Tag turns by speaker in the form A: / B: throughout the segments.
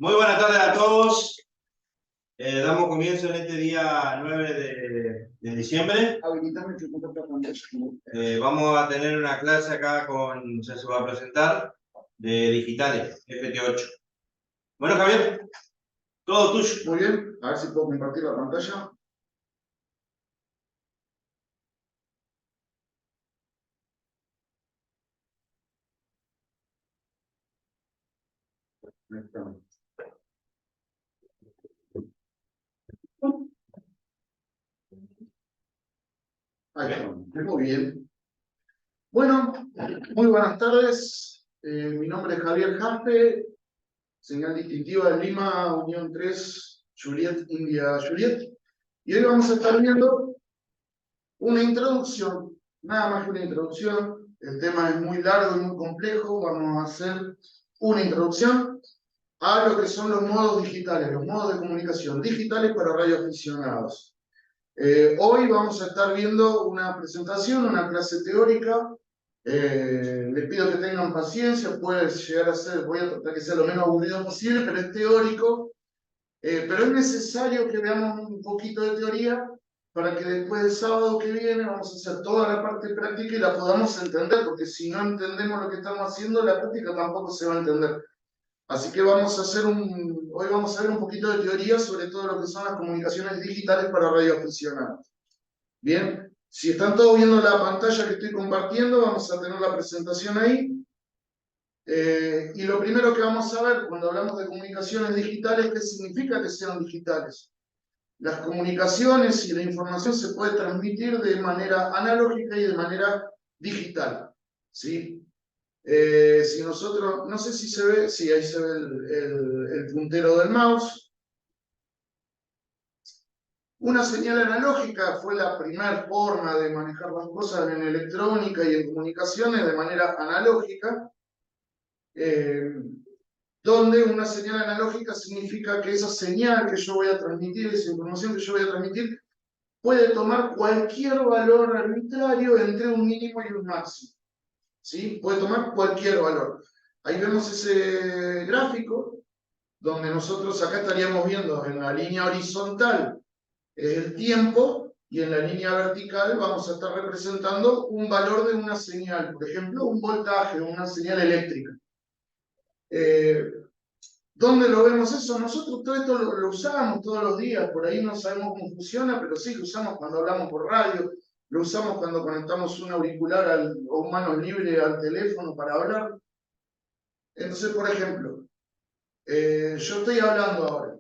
A: Muy buenas tardes a todos. Damos comienzo en este día 9 de diciembre. Vamos a tener una clase acá con, se va a presentar, de digitales, FT8. Bueno, Javier, todo tuyo.
B: Muy bien, a ver si puedo compartir la pantalla. Ahí está. Ahí está. Muy bien. Bueno, muy buenas tardes. Mi nombre es Javier Jaspe, señal distintiva de Lima, Unión 3, Juliet, India, Juliet. Y hoy vamos a estar viendo una introducción, nada más que una introducción. El tema es muy largo y muy complejo. Vamos a hacer una introducción a lo que son los modos digitales, los modos de comunicación digitales para radioaficionados. Hoy vamos a estar viendo una presentación, una clase teórica. Les pido que tengan paciencia, puede llegar a ser, voy a tratar que sea lo menos aburrido posible, pero es teórico. Pero es necesario que veamos un poquito de teoría para que después del sábado que viene vamos a hacer toda la parte práctica y la podamos entender, porque si no entendemos lo que estamos haciendo, la práctica tampoco se va a entender. Así que vamos a hacer hoy vamos a ver un poquito de teoría sobre todo lo que son las comunicaciones digitales para radioaficionados. Bien, si están todos viendo la pantalla que estoy compartiendo, vamos a tener la presentación ahí. Y lo primero que vamos a ver cuando hablamos de comunicaciones digitales, ¿qué significa que sean digitales? Las comunicaciones y la información se puede transmitir de manera analógica y de manera digital, ¿sí? Si nosotros, no sé si se ve, sí, ahí se ve el puntero del mouse. Una señal analógica fue la primera forma de manejar las cosas en electrónica y en comunicaciones de manera analógica, donde una señal analógica significa que esa señal que yo voy a transmitir, esa información que yo voy a transmitir, puede tomar cualquier valor arbitrario entre un mínimo y un máximo. ¿Sí? Puede tomar cualquier valor. Ahí vemos ese gráfico, donde nosotros acá estaríamos viendo en la línea horizontal el tiempo, y en la línea vertical vamos a estar representando un valor de una señal, por ejemplo, un voltaje, una señal eléctrica. ¿Dónde lo vemos eso? Nosotros todo esto lo usamos todos los días, por ahí no sabemos cómo funciona, pero sí lo usamos cuando hablamos por radio, lo usamos cuando conectamos un auricular o manos libres al teléfono para hablar. Entonces, por ejemplo, yo estoy hablando ahora.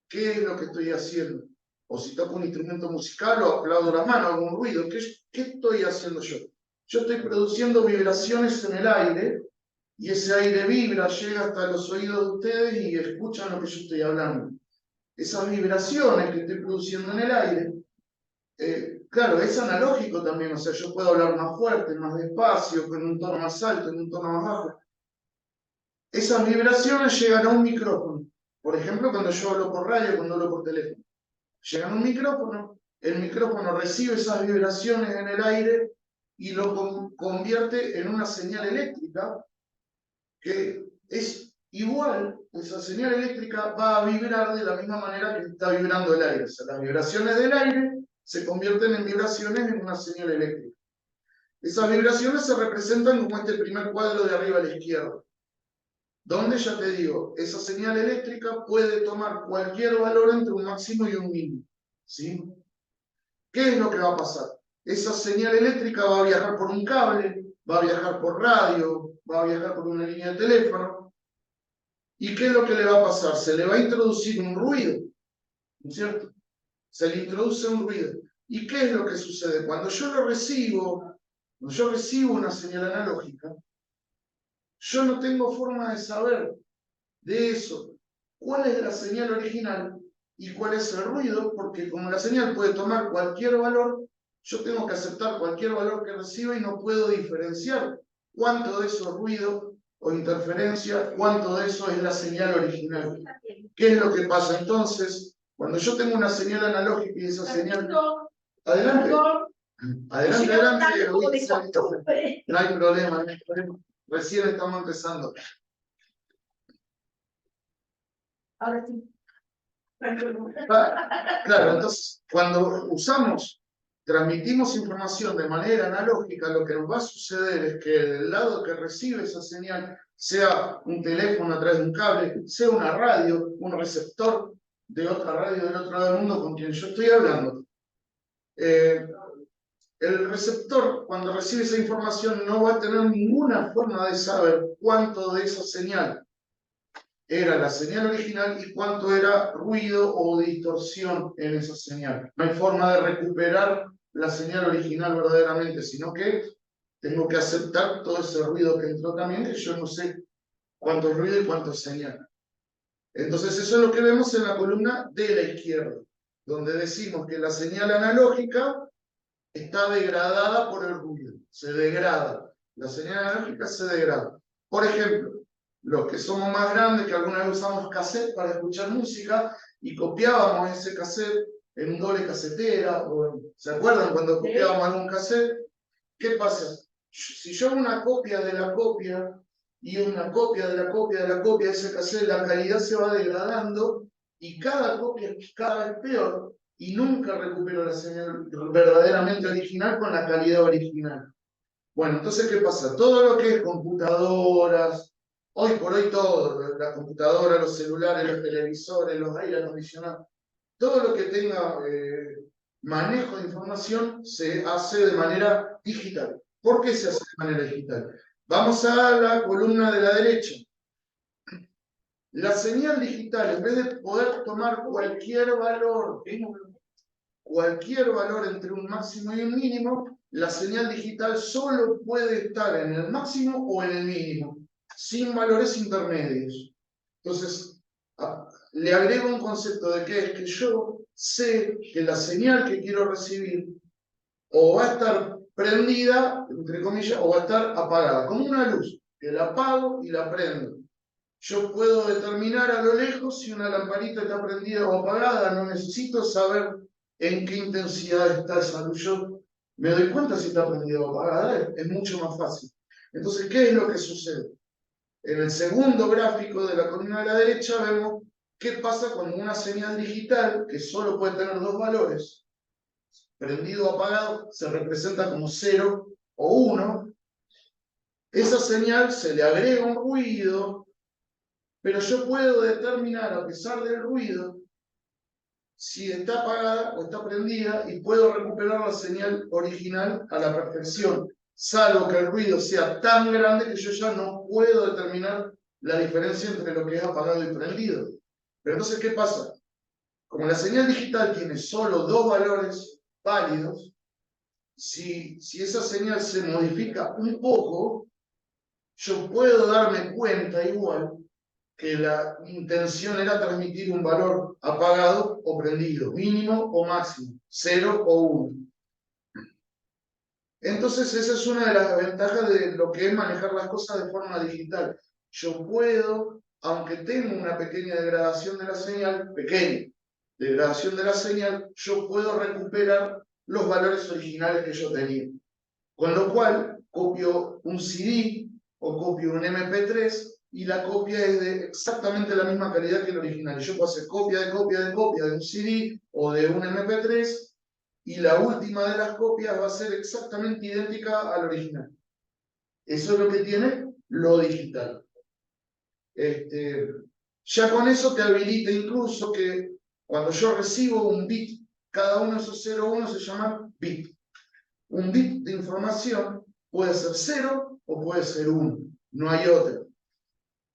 B: ¿Qué es lo que estoy haciendo? O si toco un instrumento musical o aplaudo las manos, hago un ruido. ¿Qué estoy haciendo yo? Yo estoy produciendo vibraciones en el aire y ese aire vibra, llega hasta los oídos de ustedes y escuchan lo que yo estoy hablando. Esas vibraciones que estoy produciendo en el aire, claro, es analógico también, o sea, yo puedo hablar más fuerte, más despacio, con un tono más alto, en un tono más bajo. Esas vibraciones llegan a un micrófono. Por ejemplo, cuando yo hablo por radio, cuando hablo por teléfono. Llegan a un micrófono, el micrófono recibe esas vibraciones en el aire y lo convierte en una señal eléctrica que es igual, esa señal eléctrica va a vibrar de la misma manera que está vibrando el aire. O sea, las vibraciones del aire se convierten en vibraciones en una señal eléctrica. Esas vibraciones se representan como este primer cuadro de arriba a la izquierda, donde ya te digo, esa señal eléctrica puede tomar cualquier valor entre un máximo y un mínimo. ¿Sí? ¿Qué es lo que va a pasar? Esa señal eléctrica va a viajar por un cable, va a viajar por radio, va a viajar por una línea de teléfono. ¿Y qué es lo que le va a pasar? Se le va a introducir un ruido, ¿no es cierto? Se le introduce un ruido. ¿Y qué es lo que sucede? Cuando yo recibo una señal analógica, yo no tengo forma de saber de eso cuál es la señal original y cuál es el ruido, porque como la señal puede tomar cualquier valor, yo tengo que aceptar cualquier valor que reciba y no puedo diferenciar cuánto de eso es ruido o interferencia, cuánto de eso es la señal original. ¿Qué es lo que pasa entonces? Cuando yo tengo una señal analógica y esa señal... Adelante. Adelante. No hay problema, no hay problema. Recién estamos empezando.
C: Ahora sí.
B: Claro, entonces, cuando transmitimos información de manera analógica, lo que nos va a suceder es que del lado que recibe esa señal, sea un teléfono a través de un cable, sea una radio, un receptor de otra radio del otro lado del mundo con quien yo estoy hablando. El receptor, cuando recibe esa información, no va a tener ninguna forma de saber cuánto de esa señal era la señal original y cuánto era ruido o distorsión en esa señal. No hay forma de recuperar la señal original verdaderamente, sino que tengo que aceptar todo ese ruido que entró también, que yo no sé cuánto es ruido y cuánto es señal. Entonces eso es lo que vemos en la columna de la izquierda, donde decimos que la señal analógica está degradada por el ruido, se degrada. La señal analógica se degrada. Por ejemplo, los que somos más grandes, que alguna vez usamos cassette para escuchar música y copiábamos ese cassette en un doble casetera, ¿se acuerdan cuando copiábamos algún cassette? ¿Qué pasa? Si yo hago una copia de la copia y una copia de la copia de la copia de ese cassette, la calidad se va degradando y cada copia es cada vez peor y nunca recupero la señal verdaderamente original con la calidad original. Bueno, entonces, ¿qué pasa? Todo lo que es computadoras, hoy por hoy todo, la computadora, los celulares, los televisores, los aire acondicionados, todo lo que tenga manejo de información se hace de manera digital. ¿Por qué se hace de manera digital? Vamos a la columna de la derecha. La señal digital, en vez de poder tomar cualquier valor entre un máximo y un mínimo, la señal digital solo puede estar en el máximo o en el mínimo, sin valores intermedios. Entonces, le agrego un concepto de que es que yo sé que la señal que quiero recibir o va a estar prendida, entre comillas, o va a estar apagada, como una luz, que la apago y la prendo. Yo puedo determinar a lo lejos si una lamparita está prendida o apagada, no necesito saber en qué intensidad está esa luz. Yo me doy cuenta si está prendida o apagada, es mucho más fácil. Entonces, ¿qué es lo que sucede? En el segundo gráfico de la columna de la derecha vemos qué pasa cuando una señal digital, que solo puede tener dos valores, prendido o apagado, se representa como 0 o 1. Esa señal se le agrega un ruido, pero yo puedo determinar, a pesar del ruido, si está apagada o está prendida y puedo recuperar la señal original a la perfección, salvo que el ruido sea tan grande que yo ya no puedo determinar la diferencia entre lo que es apagado y prendido. Pero entonces, ¿qué pasa? Como la señal digital tiene solo dos valores válidos, si esa señal se modifica un poco, yo puedo darme cuenta igual que la intención era transmitir un valor apagado o prendido, mínimo o máximo, 0 o 1. Entonces esa es una de las ventajas de lo que es manejar las cosas de forma digital. Yo puedo, aunque tenga una pequeña degradación de la señal, yo puedo recuperar los valores originales que yo tenía. Con lo cual, copio un CD o copio un MP3 y la copia es de exactamente la misma calidad que el original. Yo puedo hacer copia de un CD o de un MP3 y la última de las copias va a ser exactamente idéntica al original. Eso es lo que tiene lo digital. Ya con eso te habilita incluso que cuando yo recibo un bit, cada uno de esos 0 o 1 se llama bit. Un bit de información puede ser 0 o puede ser 1, no hay otro.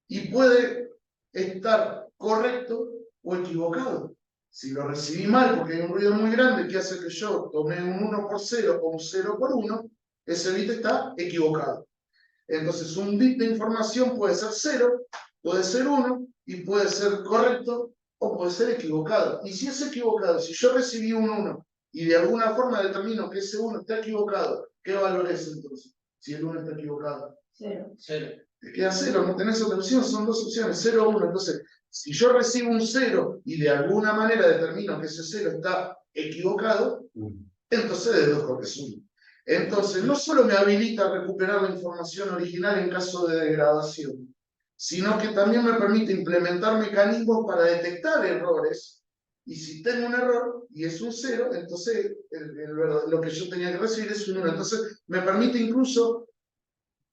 B: Y puede estar correcto o equivocado. Si lo recibí mal porque hay un ruido muy grande que hace que yo tome un 1 por 0 o un 0 por 1, ese bit está equivocado. Entonces un bit de información puede ser 0, puede ser 1 y puede ser correcto o puede ser equivocado. Y si es equivocado, si yo recibí un 1 y de alguna forma determino que ese 1 está equivocado, ¿qué valor es entonces? Si el 1 está equivocado.
C: 0.
B: Te queda 0, no tenés otra opción, son dos opciones, 0 o 1. Entonces, si yo recibo un 0 y de alguna manera determino que ese 0 está equivocado, entonces deduzco que es 1. Entonces, no solo me habilita a recuperar la información original en caso de degradación, sino que también me permite implementar mecanismos para detectar errores. Y si tengo un error y es un 0, entonces lo que yo tenía que recibir es un 1. Entonces me permite incluso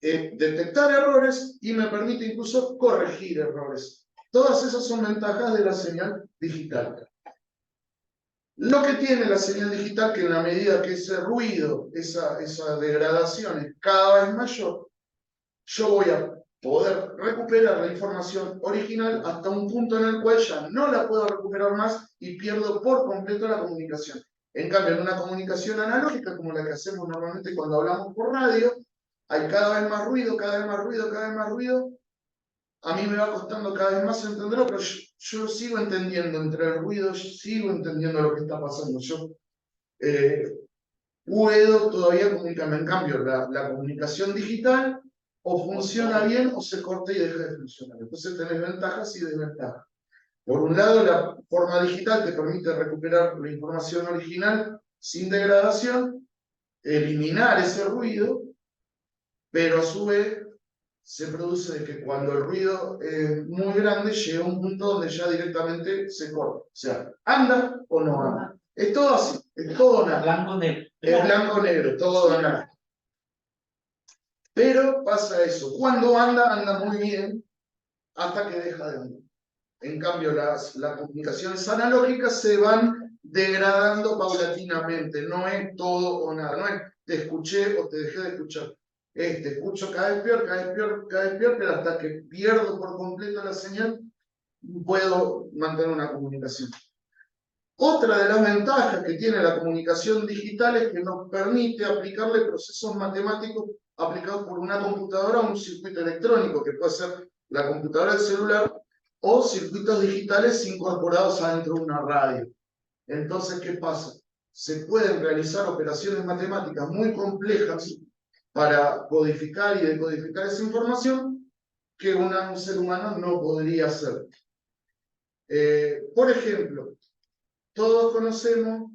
B: detectar errores y me permite incluso corregir errores. Todas esas son ventajas de la señal digital. Lo que tiene la señal digital, que en la medida que ese ruido, esa degradación es cada vez mayor, yo voy a poder recuperar la información original hasta un punto en el cual ya no la puedo recuperar más y pierdo por completo la comunicación. En cambio, en una comunicación analógica, como la que hacemos normalmente cuando hablamos por radio, hay cada vez más ruido, cada vez más ruido, cada vez más ruido. A mí me va costando cada vez más entenderlo, pero yo sigo entendiendo entre el ruido, yo sigo entendiendo lo que está pasando. Yo puedo todavía comunicarme. En cambio, la comunicación digital o funciona bien o se corta y deja de funcionar. Entonces tenés ventajas y desventajas. Por un lado, la forma digital te permite recuperar la información original sin degradación, eliminar ese ruido, pero a su vez se produce de que cuando el ruido es muy grande llega a un punto donde ya directamente se corta. O sea, ¿anda o no anda? Es todo así, es todo nada.
C: Blanco-negro.
B: Es blanco-negro, todo o nada. Pero pasa eso, cuando anda, anda muy bien, hasta que deja de andar. En cambio, las comunicaciones analógicas se van degradando paulatinamente, no es todo o nada, no es te escuché o te dejé de escuchar. Es te escucho cada vez peor, cada vez peor, cada vez peor, pero hasta que pierdo por completo la señal, puedo mantener una comunicación. Otra de las ventajas que tiene la comunicación digital es que nos permite aplicarle procesos matemáticos aplicados por una computadora a un circuito electrónico, que puede ser la computadora del celular o circuitos digitales incorporados adentro de una radio. Entonces, ¿qué pasa? Se pueden realizar operaciones matemáticas muy complejas para codificar y decodificar esa información que un ser humano no podría hacer. Por ejemplo, todos conocemos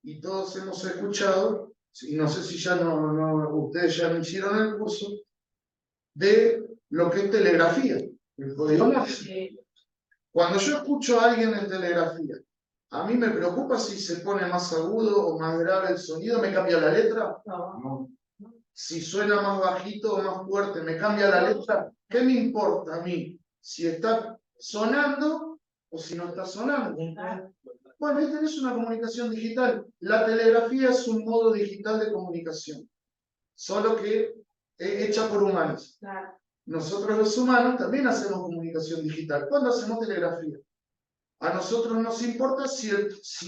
B: y todos hemos escuchado, y no sé si ya ustedes ya no hicieron el curso, de lo que es telegrafía, el código Morse. Cuando yo escucho a alguien en telegrafía, a mí me preocupa si se pone más agudo o más grave el sonido, ¿me cambia la letra? No. Si suena más bajito o más fuerte, ¿me cambia la letra? ¿Qué me importa a mí? Si está sonando o si no está sonando. Bueno, ahí tenés una comunicación digital. La telegrafía es un modo digital de comunicación, solo que es hecha por humanos. Claro. Nosotros los humanos también hacemos comunicación digital. ¿Cuándo hacemos telegrafía? A nosotros nos importa si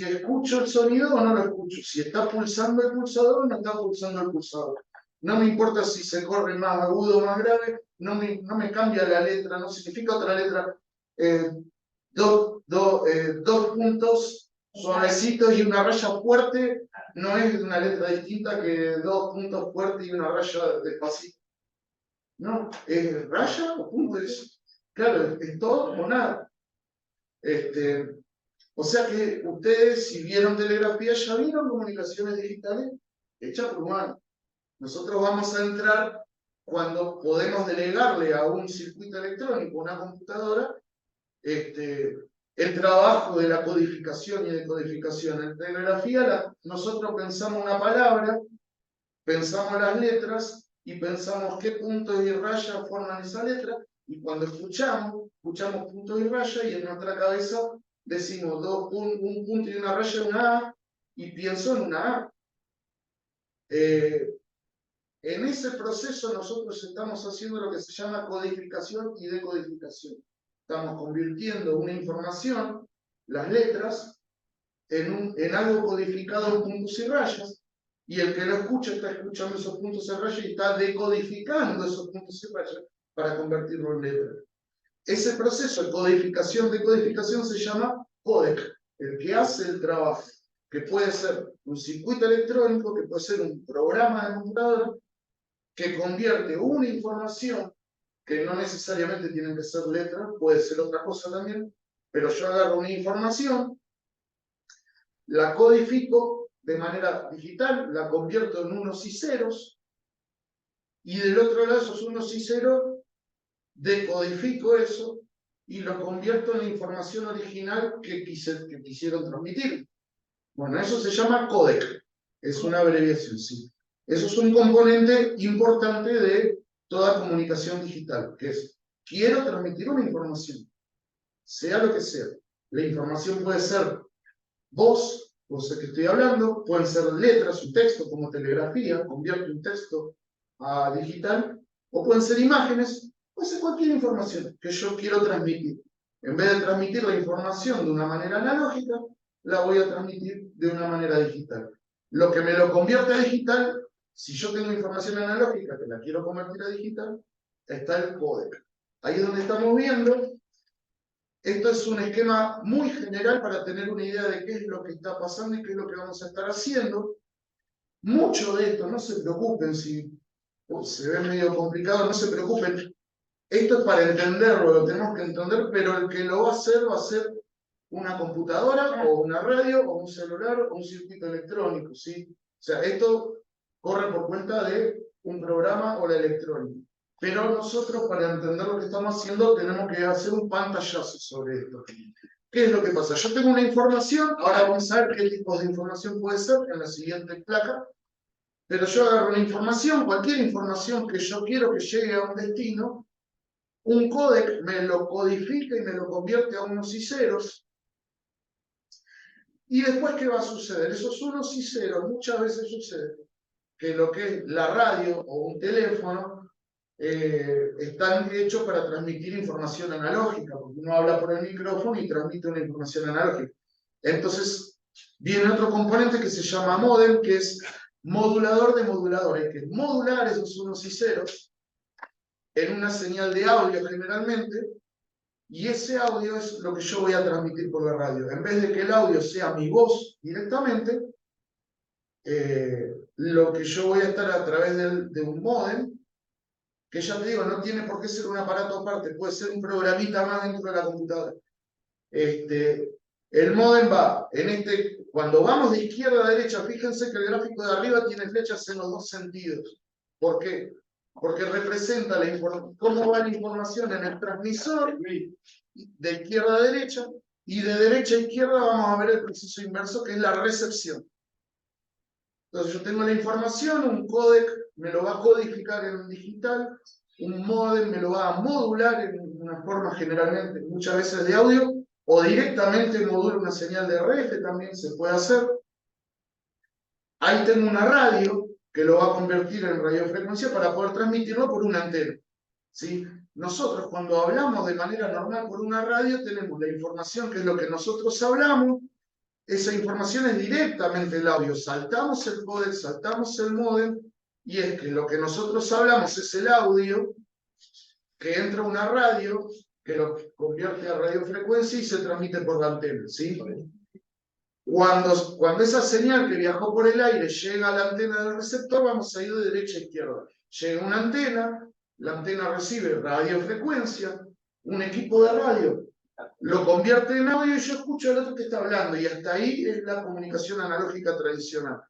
B: escucho el sonido o no lo escucho, si está pulsando el pulsador o no está pulsando el pulsador. No me importa si se corre más agudo o más grave, no me cambia la letra, no significa otra letra. Dos puntos suavecitos y una raya fuerte no es una letra distinta que dos puntos fuertes y una raya despacito. No, es raya o punto. Claro, es todo o nada. O sea que ustedes, si vieron telegrafía, ya vieron comunicaciones digitales hechas por humanos. Nosotros vamos a entrar cuando podemos delegarle a un circuito electrónico, una computadora, el trabajo de la codificación y decodificación. En telegrafía nosotros pensamos una palabra, pensamos las letras y pensamos qué puntos y rayas forman esa letra, y cuando escuchamos puntos y rayas y en nuestra cabeza decimos un punto y una raya, una A, y pienso en una A. En ese proceso nosotros estamos haciendo lo que se llama codificación y decodificación. Estamos convirtiendo una información, las letras, en algo codificado en puntos y rayas, y el que lo escucha está escuchando esos puntos y rayas y está decodificando esos puntos y rayas para convertirlo en letra. Ese proceso de codificación se llama codec, el que hace el trabajo, que puede ser un circuito electrónico, que puede ser un programa de computadora, que convierte una información, que no necesariamente tienen que ser letras, puede ser otra cosa también, pero yo agarro una información, la codifico de manera digital, la convierto en unos y ceros, y del otro lado esos unos y ceros decodifico eso y lo convierto en la información original que quisieron transmitir. Bueno, eso se llama códec, es una abreviación, sí. Eso es un componente importante de toda comunicación digital, que es, quiero transmitir una información, sea lo que sea. La información puede ser voz, cosa que estoy hablando, pueden ser letras, un texto como telegrafía, convierte un texto a digital, o pueden ser imágenes, puede ser cualquier información que yo quiero transmitir. En vez de transmitir la información de una manera analógica, la voy a transmitir de una manera digital. Lo que me lo convierte a digital, si yo tengo información analógica que la quiero convertir a digital, está el códec. Ahí es donde estamos viendo. Esto es un esquema muy general para tener una idea de qué es lo que está pasando y qué es lo que vamos a estar haciendo. Mucho de esto, no se preocupen si se ve medio complicado, no se preocupen. Esto es para entenderlo, lo tenemos que entender, pero el que lo va a ser una computadora o una radio o un celular o un circuito electrónico, ¿sí? O sea, esto corre por cuenta de un programa o la electrónica. Pero nosotros, para entender lo que estamos haciendo, tenemos que hacer un pantallazo sobre esto. ¿Qué es lo que pasa? Yo tengo una información, ahora vamos a ver qué tipo de información puede ser en la siguiente placa, pero yo agarro una información, cualquier información que yo quiero que llegue a un destino, un códec me lo codifica y me lo convierte a unos y ceros. Y después, ¿qué va a suceder? Esos unos y ceros muchas veces sucede que lo que es la radio o un teléfono están hechos para transmitir información analógica, porque uno habla por el micrófono y transmite una información analógica. Entonces, viene otro componente que se llama módem, que es modulador de moduladores, que es modular esos unos y ceros en una señal de audio generalmente, y ese audio es lo que yo voy a transmitir por la radio. En vez de que el audio sea mi voz directamente, lo que yo voy a estar a través de un módem, que ya te digo, no tiene por qué ser un aparato aparte, puede ser un programita más dentro de la computadora. El módem va, cuando vamos de izquierda a derecha, fíjense que el gráfico de arriba tiene flechas en los dos sentidos. ¿Por qué? Porque representa cómo va la información en el transmisor de izquierda a derecha, y de derecha a izquierda vamos a ver el proceso inverso, que es la recepción. Entonces yo tengo la información, un códec me lo va a codificar en digital, un módem me lo va a modular en una forma generalmente, muchas veces de audio, o directamente modula una señal de RF, también se puede hacer. Ahí tengo una radio que lo va a convertir en radiofrecuencia para poder transmitirlo por una antena, ¿sí? Nosotros cuando hablamos de manera normal por una radio tenemos la información que es lo que nosotros hablamos. Esa información es directamente el audio. Saltamos el códec, saltamos el módem, y es que lo que nosotros hablamos es el audio que entra a una radio, que lo convierte a radiofrecuencia y se transmite por la antena, ¿sí? Cuando esa señal que viajó por el aire llega a la antena del receptor, vamos a ir de derecha a izquierda. Llega una antena, la antena recibe radiofrecuencia, un equipo de radio lo convierte en audio y yo escucho al otro que está hablando, y hasta ahí es la comunicación analógica tradicional.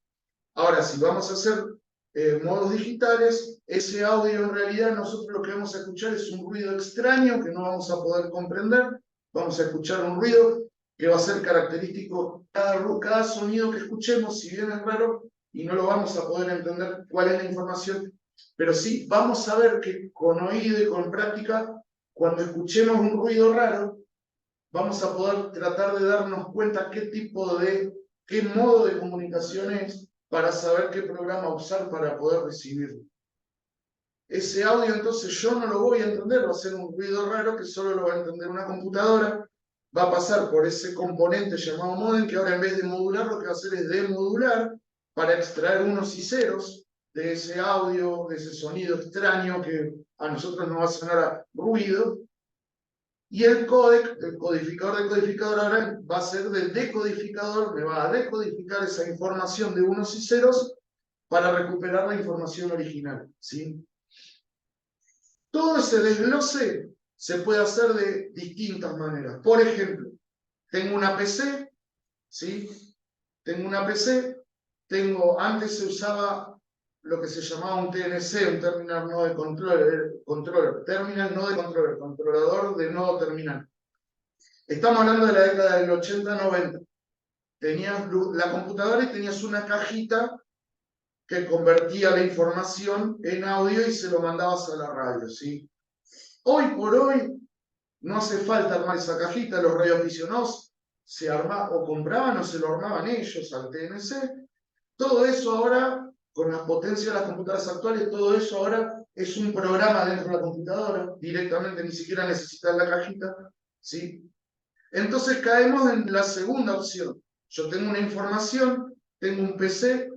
B: Ahora, si vamos a hacer modos digitales, ese audio en realidad nosotros lo que vamos a escuchar es un ruido extraño que no vamos a poder comprender. Vamos a escuchar un ruido que va a ser característico. Cada sonido que escuchemos, si bien es raro y no lo vamos a poder entender cuál es la información, pero sí vamos a ver que con oído y con práctica, cuando escuchemos un ruido raro, vamos a poder tratar de darnos cuenta qué modo de comunicación es, para saber qué programa usar para poder recibirlo. Ese audio entonces yo no lo voy a entender, va a ser un ruido raro que solo lo va a entender una computadora, va a pasar por ese componente llamado modem, que ahora en vez de modular lo que va a hacer es demodular para extraer unos y ceros de ese audio, de ese sonido extraño que a nosotros nos va a sonar a ruido. Y el códec, el codificador de codificador, ahora va a ser de decodificador, me va a decodificar esa información de unos y ceros para recuperar la información original, ¿sí? Todo ese desglose se puede hacer de distintas maneras. Por ejemplo, tengo una PC, ¿sí? Tengo una PC, antes se usaba lo que se llamaba un TNC, un Terminal Node Controller, controller, terminal no de controller, controlador de nodo terminal. Estamos hablando de la década del 80-90. Tenías la computadora y tenías una cajita que convertía la información en audio y se lo mandabas a la radio, ¿sí? Hoy por hoy no hace falta armar esa cajita, los radioaficionados se armaban o compraban o se lo armaban ellos al TNC. Todo eso ahora, con la potencia de las computadoras actuales, todo eso ahora es un programa dentro de la computadora, directamente, ni siquiera necesitas la cajita, ¿sí? Entonces caemos en la segunda opción. Yo tengo una información, tengo un PC,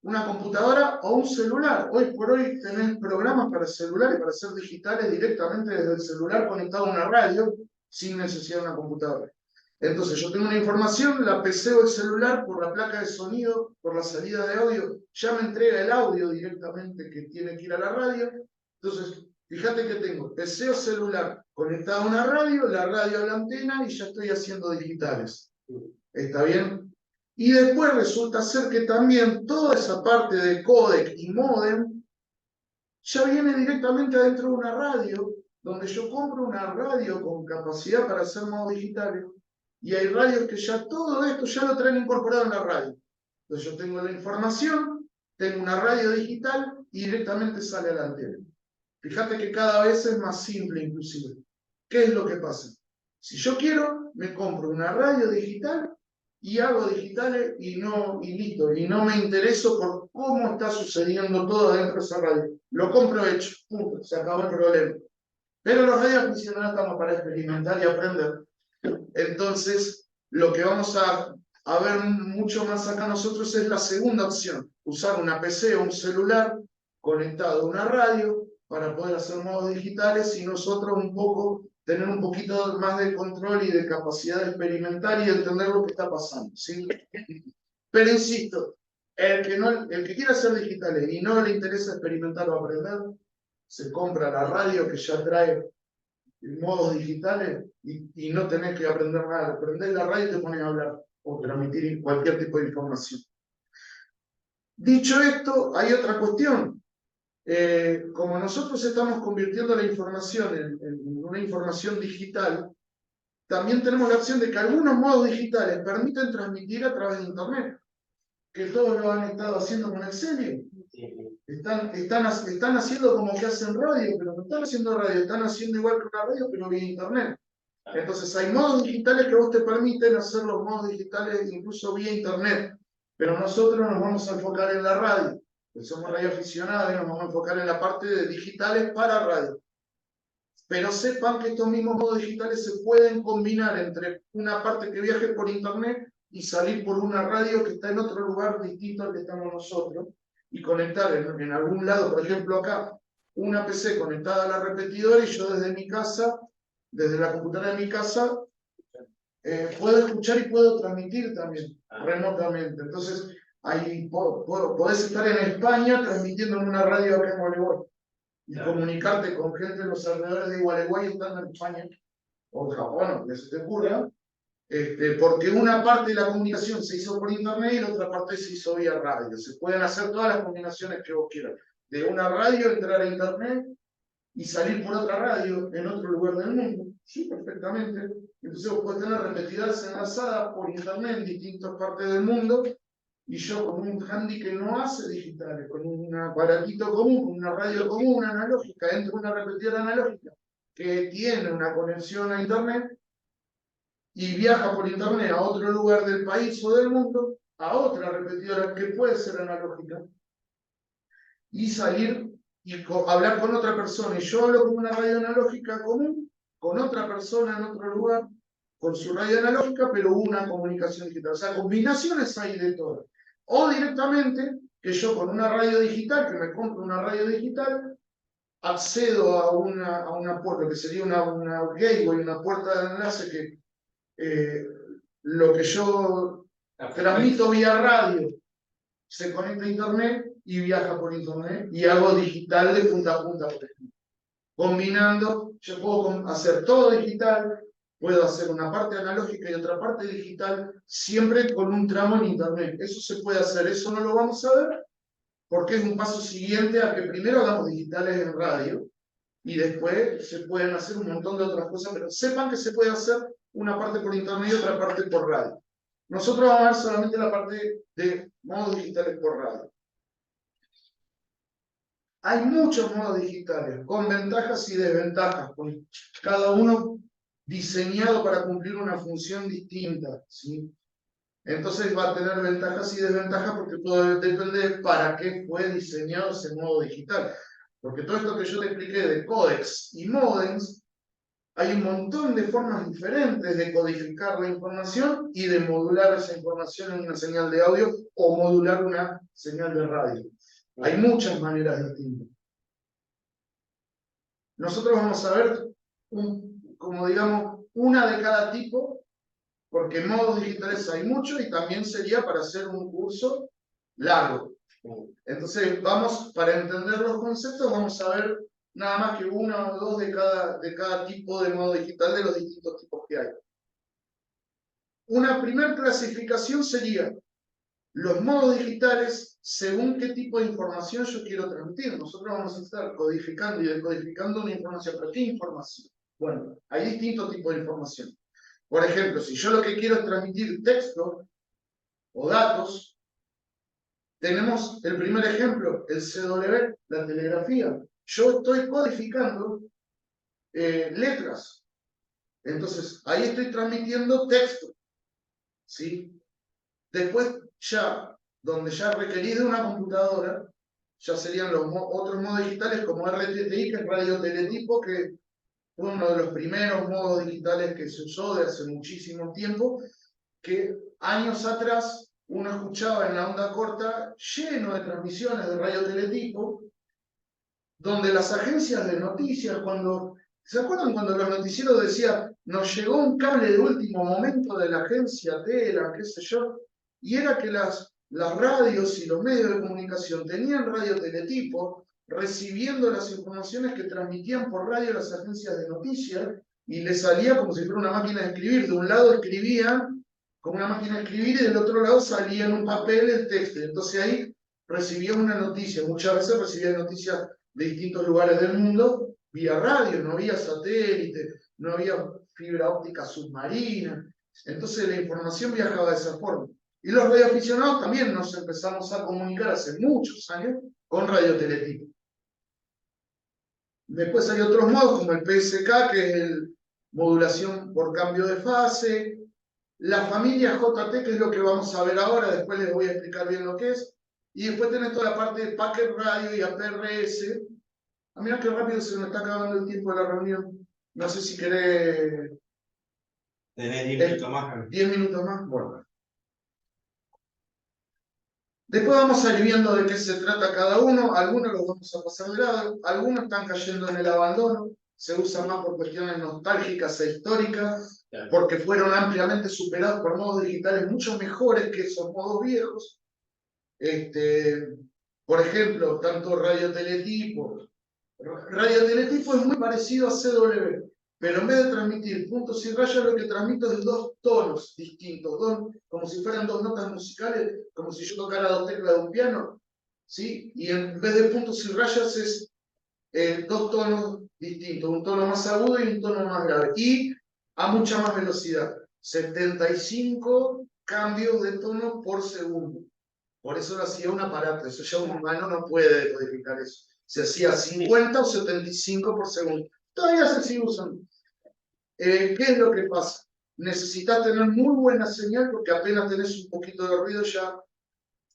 B: una computadora o un celular. Hoy por hoy tenés programas para celulares, para hacer digitales directamente desde el celular conectado a una radio, sin necesidad de una computadora. Entonces yo tengo una información, la PC o el celular, por la placa de sonido, por la salida de audio, ya me entrega el audio directamente que tiene que ir a la radio. Entonces, fíjate que tengo PC o celular conectado a una radio, la radio a la antena y ya estoy haciendo digitales. ¿Está bien? Y después resulta ser que también toda esa parte de códec y módem ya viene directamente adentro de una radio, donde yo compro una radio con capacidad para hacer modos digitales. Y hay radios que ya todo esto ya lo traen incorporado en la radio. Entonces yo tengo la información, tengo una radio digital y directamente sale a la antena. Fíjate que cada vez es más simple inclusive. ¿Qué es lo que pasa? Si yo quiero, me compro una radio digital y hago digitales y listo. Y no me intereso por cómo está sucediendo todo dentro de esa radio. Lo compro hecho, punto, se acabó el problema. Pero los radioaficionados estamos para experimentar y aprender. Entonces, lo que vamos a ver mucho más acá nosotros es la segunda opción, usar una PC o un celular conectado a una radio para poder hacer modos digitales y nosotros tener un poquito más de control y de capacidad de experimentar y de entender lo que está pasando, ¿sí? Pero insisto, el que quiera hacer digitales y no le interesa experimentar o aprender, se compra la radio que ya trae modos digitales y no tenés que aprender nada. Prendés la radio y te pones a hablar o transmitir cualquier tipo de información. Dicho esto, hay otra cuestión. Como nosotros estamos convirtiendo la información en una información digital, también tenemos la opción de que algunos modos digitales permiten transmitir a través de Internet, que todos lo han estado haciendo con Excelio. Están haciendo como que hacen radio, pero no están haciendo radio, están haciendo igual que una radio, pero vía Internet. Entonces hay modos digitales que vos te permiten hacer los modos digitales incluso vía Internet, pero nosotros nos vamos a enfocar en la radio, que somos radioaficionados y nos vamos a enfocar en la parte de digitales para radio. Pero sepan que estos mismos modos digitales se pueden combinar entre una parte que viaje por Internet y salir por una radio que está en otro lugar distinto al que estamos nosotros y conectar en algún lado, por ejemplo acá, una PC conectada a la repetidora y yo desde mi casa, desde la computadora de mi casa, puedo escuchar y puedo transmitir también remotamente. Entonces, ahí podés estar en España transmitiendo en una radio acá en Gualeguay y comunicarte con gente en los alrededores de Gualeguay estando en España o en Japón, o que se te ocurra, porque una parte de la comunicación se hizo por Internet y la otra parte se hizo vía radio. Se pueden hacer todas las combinaciones que vos quieras. De una radio entrar a Internet y salir por otra radio en otro lugar del mundo. Sí, perfectamente. Entonces vos podés tener repetidoras enlazadas por Internet en distintas partes del mundo y yo con un handy que no hace digitales, con un aparatito común, con una radio común, analógica, entro en una repetidora analógica que tiene una conexión a Internet y viaja por Internet a otro lugar del país o del mundo, a otra repetidora que puede ser analógica, y salir y hablar con otra persona. Y yo hablo con una radio analógica común, con otra persona en otro lugar, con su radio analógica, pero una comunicación digital. O sea, combinaciones hay de todas. O directamente, que yo con una radio digital, que me compro una radio digital, accedo a una puerta, que sería una gateway, una puerta de enlace que lo que yo transmito vía radio se conecta a Internet y viaja por Internet y hago digital de punta a punta, por ejemplo. Combinando, yo puedo hacer todo digital, puedo hacer una parte analógica y otra parte digital, siempre con un tramo en Internet. Eso se puede hacer, eso no lo vamos a ver, porque es un paso siguiente a que primero hagamos digitales en radio, y después se pueden hacer un montón de otras cosas, pero sepan que se puede hacer una parte por internet y otra parte por radio. Nosotros vamos a ver solamente la parte de modos digitales por radio. Hay muchos modos digitales, con ventajas y desventajas, con cada uno diseñado para cumplir una función distinta, ¿sí? Entonces va a tener ventajas y desventajas porque todo depende de para qué fue diseñado ese modo digital. Porque todo esto que yo te expliqué de códecs y modems, hay un montón de formas diferentes de codificar la información y de modular esa información en una señal de audio o modular una señal de radio. Hay muchas maneras distintas. Nosotros vamos a ver, como digamos, una de cada tipo, porque modos digitales hay muchos y también sería para hacer un curso largo. Entonces, para entender los conceptos, vamos a ver nada más que uno o dos de cada tipo de modo digital de los distintos tipos que hay. Una primera clasificación sería los modos digitales según qué tipo de información yo quiero transmitir. Nosotros vamos a estar codificando y decodificando una información. ¿Pero qué información? Bueno, hay distintos tipos de información. Por ejemplo, si yo lo que quiero es transmitir texto o datos, tenemos el primer ejemplo, el CW, la telegrafía. Yo estoy codificando letras. Entonces, ahí estoy transmitiendo texto. ¿Sí? Después, donde ya requerís de una computadora, ya serían los otros modos digitales como RTTI, que es radioteletipo, que fue uno de los primeros modos digitales que se usó de hace muchísimo tiempo, que años atrás uno escuchaba en la onda corta lleno de transmisiones de radioteletipo, donde las agencias de noticias, ¿se acuerdan cuando los noticieros decían, nos llegó un cable de último momento de la agencia Tela, qué sé yo? Y era que las radios y los medios de comunicación tenían radioteletipo, recibiendo las informaciones que transmitían por radio las agencias de noticias, y les salía como si fuera una máquina de escribir. De un lado escribían con una máquina de escribir y del otro lado salía en un papel el texto. Entonces ahí recibían una noticia. Muchas veces recibían noticias de distintos lugares del mundo vía radio, no había satélite, no había fibra óptica submarina. Entonces la información viajaba de esa forma. Y los radioaficionados también nos empezamos a comunicar hace muchos años con radioteletipo. Después hay otros modos como el PSK, que es el modulación por cambio de fase. La familia JT, que es lo que vamos a ver ahora, después les voy a explicar bien lo que es. Y después tenés toda la parte de Packet Radio y APRS. Mira qué rápido se me está acabando el tiempo de la reunión. No sé si querés...
A: Tenés 10 minutos más.
B: 10 minutos más. Bueno. Después vamos a ir viendo de qué se trata cada uno. Algunos los vamos a pasar de lado. Algunos están cayendo en el abandono. Se usan más por cuestiones nostálgicas e históricas, porque fueron ampliamente superados por modos digitales mucho mejores que esos modos viejos. Por ejemplo, tanto radioteletipo. Radioteletipo es muy parecido a CW, pero en vez de transmitir puntos y rayas, lo que transmito es dos tonos distintos, como si fueran dos notas musicales, como si yo tocara dos teclas de un piano, ¿sí? Y en vez de puntos y rayas es dos tonos distintos, un tono más agudo y un tono más grave, y a mucha más velocidad, 75 cambios de tono por segundo. Por eso lo hacía un aparato, eso ya un humano no puede decodificar eso. Se hacía 50 o 75 por segundo. Todavía se sigue usando. ¿Qué es lo que pasa? Necesitas tener muy buena señal porque apenas tenés un poquito de ruido ya.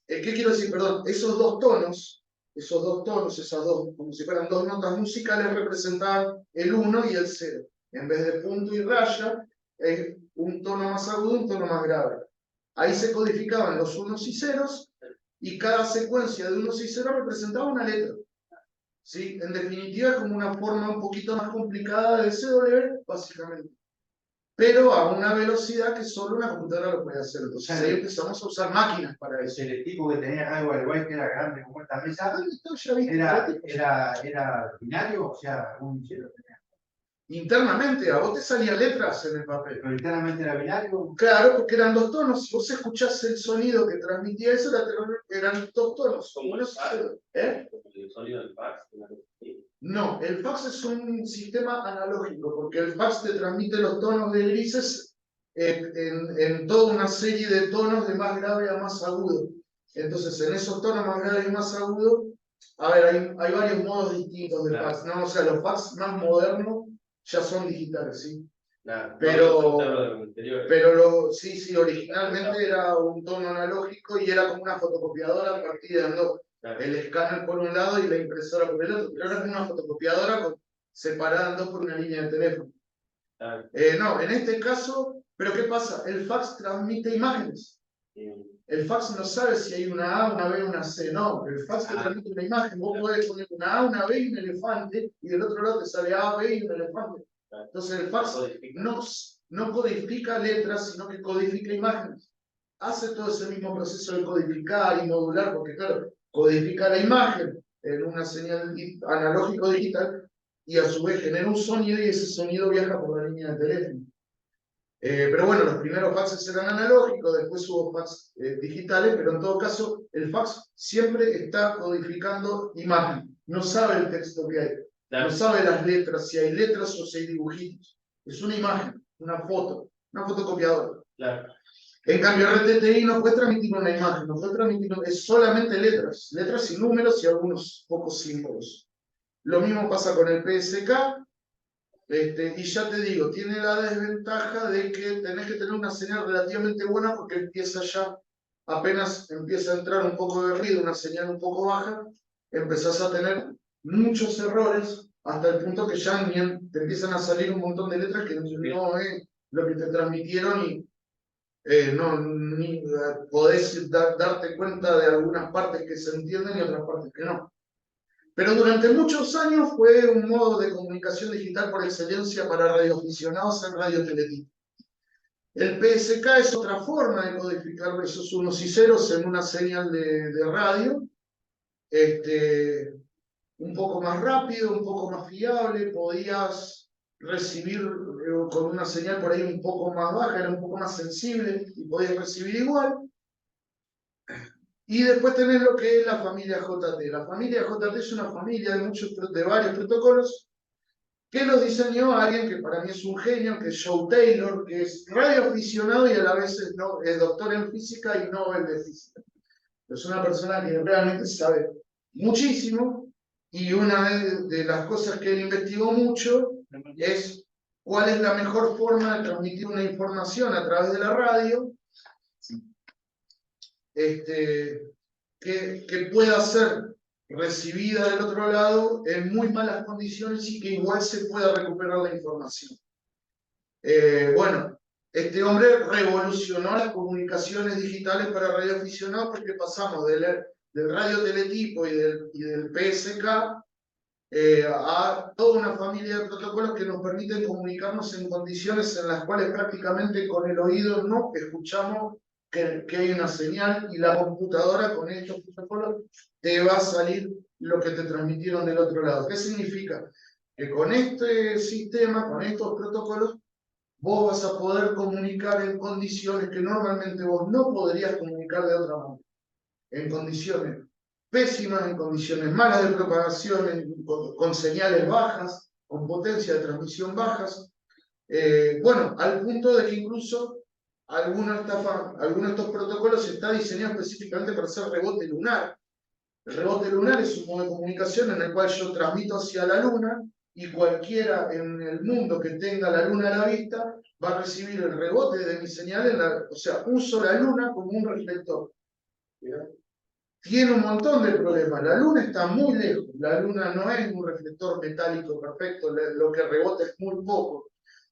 B: ¿Qué quiero decir? Perdón, esos dos tonos, esas dos, como si fueran dos notas musicales, representaban el 1 y el 0. En vez de punto y raya, es un tono más agudo y un tono más grave. Ahí se codificaban los unos y ceros, y cada secuencia de unos y ceros representaba una letra. ¿Sí? En definitiva, es como una forma un poquito más complicada de CW, básicamente. Pero a una velocidad que solo una computadora lo puede hacer. Entonces ahí empezamos a usar máquinas para eso.
C: El tipo que tenía algo al igual que era grande como esta mesa,
B: Ya viste,
C: era binario, o sea, un cielo tenía.
B: Internamente, a vos te salían letras en el papel.
C: Pero internamente era binario.
B: Claro, porque eran dos tonos. Si vos escuchás el sonido que transmitía eso, eran dos tonos.
D: Como
B: el sonido del fax.
D: El sonido del fax.
B: No, el fax es un sistema analógico, porque el fax te transmite los tonos de grises en toda una serie de tonos de más grave a más agudo. Entonces, en esos tonos más graves y más agudos, a ver, hay varios modos distintos de fax, ¿no? O sea, los fax más modernos ya son digitales, ¿sí?
A: Claro,
B: pero sí, originalmente era un tono analógico y era como una fotocopiadora partida en dos. El escáner por un lado y la impresora por el otro, pero era como una fotocopiadora separada en dos por una línea de teléfono. No, en este caso, pero ¿qué pasa? El fax transmite imágenes. El fax no sabe si hay una A, una B, una C, no. El fax te transmite una imagen. Vos podés poner una A, una B y un elefante, y del otro lado te sale A, B y un elefante. Entonces el fax no codifica letras, sino que codifica imágenes. Hace todo ese mismo proceso de codificar y modular, porque claro, codifica la imagen en una señal analógico digital y a su vez genera un sonido y ese sonido viaja por la línea de teléfono. Pero bueno, los primeros faxes eran analógicos, después hubo fax digitales, pero en todo caso el fax siempre está codificando imagen, no sabe el texto que hay, no sabe las letras, si hay letras o si hay dibujitos. Es una imagen, una foto, una fotocopiadora.
A: Claro.
B: En cambio, RTTI no puede transmitir una imagen, no puede transmitir, es solamente letras, letras y números y algunos pocos símbolos. Lo mismo pasa con el PSK. Y ya te digo, tiene la desventaja de que tenés que tener una señal relativamente buena porque empieza ya, apenas empieza a entrar un poco de ruido, una señal un poco baja, empezás a tener muchos errores hasta el punto que ya te empiezan a salir un montón de letras que no es lo que te transmitieron y no ni, podés darte cuenta de algunas partes que se entienden y otras partes que no. Pero durante muchos años fue un modo de comunicación digital por excelencia para radioaficionados en Radio Teletipo. El PSK es otra forma de codificar esos unos y ceros en una señal de radio, un poco más rápido, un poco más fiable, podías recibir con una señal por ahí un poco más baja, era un poco más sensible y podías recibir igual. Y después tenés lo que es la familia JT. La familia JT es una familia de varios protocolos que los diseñó alguien que para mí es un genio, que es Joe Taylor, que es radioaficionado y a la vez es doctor en física y Nobel de física. Es una persona que realmente sabe muchísimo y una de las cosas que él investigó mucho es cuál es la mejor forma de transmitir una información a través de la radio que pueda ser recibida del otro lado en muy malas condiciones y que igual se pueda recuperar la información. Bueno, este hombre revolucionó las comunicaciones digitales para radioaficionados porque pasamos del radio teletipo y del PSK a toda una familia de protocolos que nos permiten comunicarnos en condiciones en las cuales prácticamente con el oído no escuchamos que hay una señal y la computadora con estos protocolos te va a salir lo que te transmitieron del otro lado. ¿Qué significa? Que con este sistema, con estos protocolos, vos vas a poder comunicar en condiciones que normalmente vos no podrías comunicar de otra manera. En condiciones pésimas, en condiciones malas de propagación, con señales bajas, con potencia de transmisión bajas. Bueno, al punto de que incluso algunos de estos protocolos está diseñado específicamente para hacer rebote lunar. El rebote lunar es un modo de comunicación en el cual yo transmito hacia la luna y cualquiera en el mundo que tenga la luna a la vista va a recibir el rebote de mi señal, o sea, uso la luna como un reflector. Tiene un montón de problemas. La luna está muy lejos. La luna no es un reflector metálico perfecto. Lo que rebota es muy poco.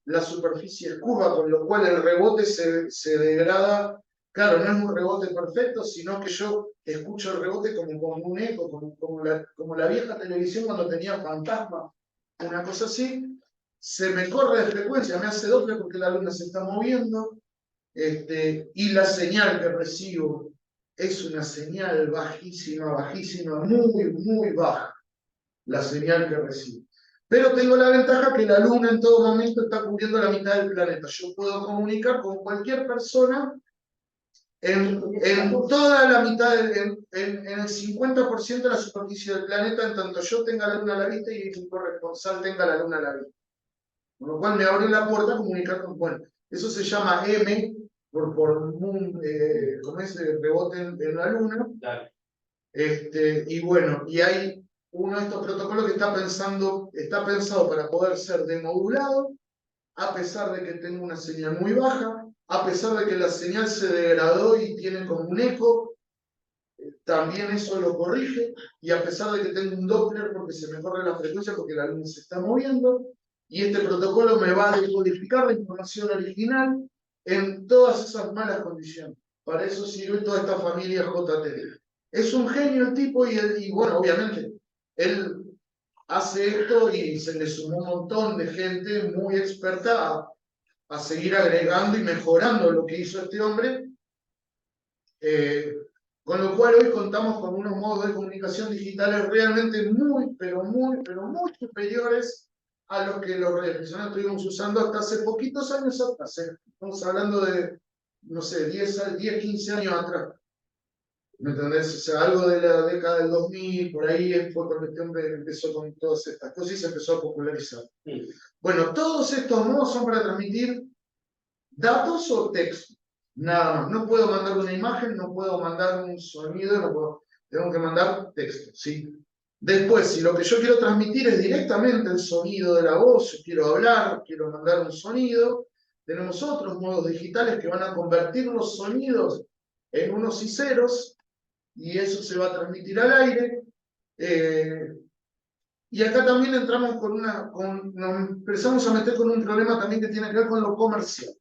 B: La superficie es curva, con lo cual el rebote se degrada. Claro, no es un rebote perfecto, sino que yo escucho el rebote como un eco, como la vieja televisión cuando tenía fantasma, una cosa así. Se me corre de frecuencia, me hace doble porque la luna se está moviendo, y la señal que recibo es una señal bajísima, bajísima, muy, muy baja, la señal que recibo. Pero tengo la ventaja que la luna en todo momento está cubriendo la mitad del planeta. Yo puedo comunicar con cualquier persona en toda la mitad, en el 50% de la superficie del planeta, en tanto yo tenga la luna a la vista y mi corresponsal tenga la luna a la vista. Con lo cual me abre la puerta a comunicar con, bueno, eso se llama M, por ¿cómo es? Rebote en la luna.
A: Dale.
B: Y bueno, y hay uno de estos protocolos que está pensado para poder ser demodulado, a pesar de que tenga una señal muy baja, a pesar de que la señal se degradó y tiene como un eco, también eso lo corrige, y a pesar de que tengo un Doppler porque se me corre la frecuencia porque la luna se está moviendo, y este protocolo me va a decodificar la información original en todas esas malas condiciones. Para eso sirve toda esta familia JTL. Es un genio el tipo y bueno, obviamente, él hace esto y se le sumó un montón de gente muy experta a seguir agregando y mejorando lo que hizo este hombre. Con lo cual hoy contamos con unos modos de comunicación digitales realmente muy, pero muy superiores a los que los radioaficionados estuvimos usando hasta hace poquitos años atrás. Estamos hablando de, no sé, 10, 15 años atrás. ¿Me entendés? O sea, algo de la década del 2000, por ahí fue cuando este hombre empezó con todas estas cosas y se empezó a popularizar.
A: Sí.
B: Bueno, todos estos modos son para transmitir datos o texto. Nada más. No puedo mandar una imagen, no puedo mandar un sonido, no puedo, tengo que mandar texto, ¿sí? Después, si lo que yo quiero transmitir es directamente el sonido de la voz, yo quiero hablar, quiero mandar un sonido, tenemos otros modos digitales que van a convertir los sonidos en unos y ceros, y eso se va a transmitir al aire. Y acá también entramos nos empezamos a meter con un problema también que tiene que ver con lo comercial.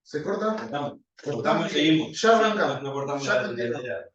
B: ¿Se corta?
A: Cortamos y seguimos.
B: Ya arrancamos.
A: No cortamos
B: Ya
A: la idea.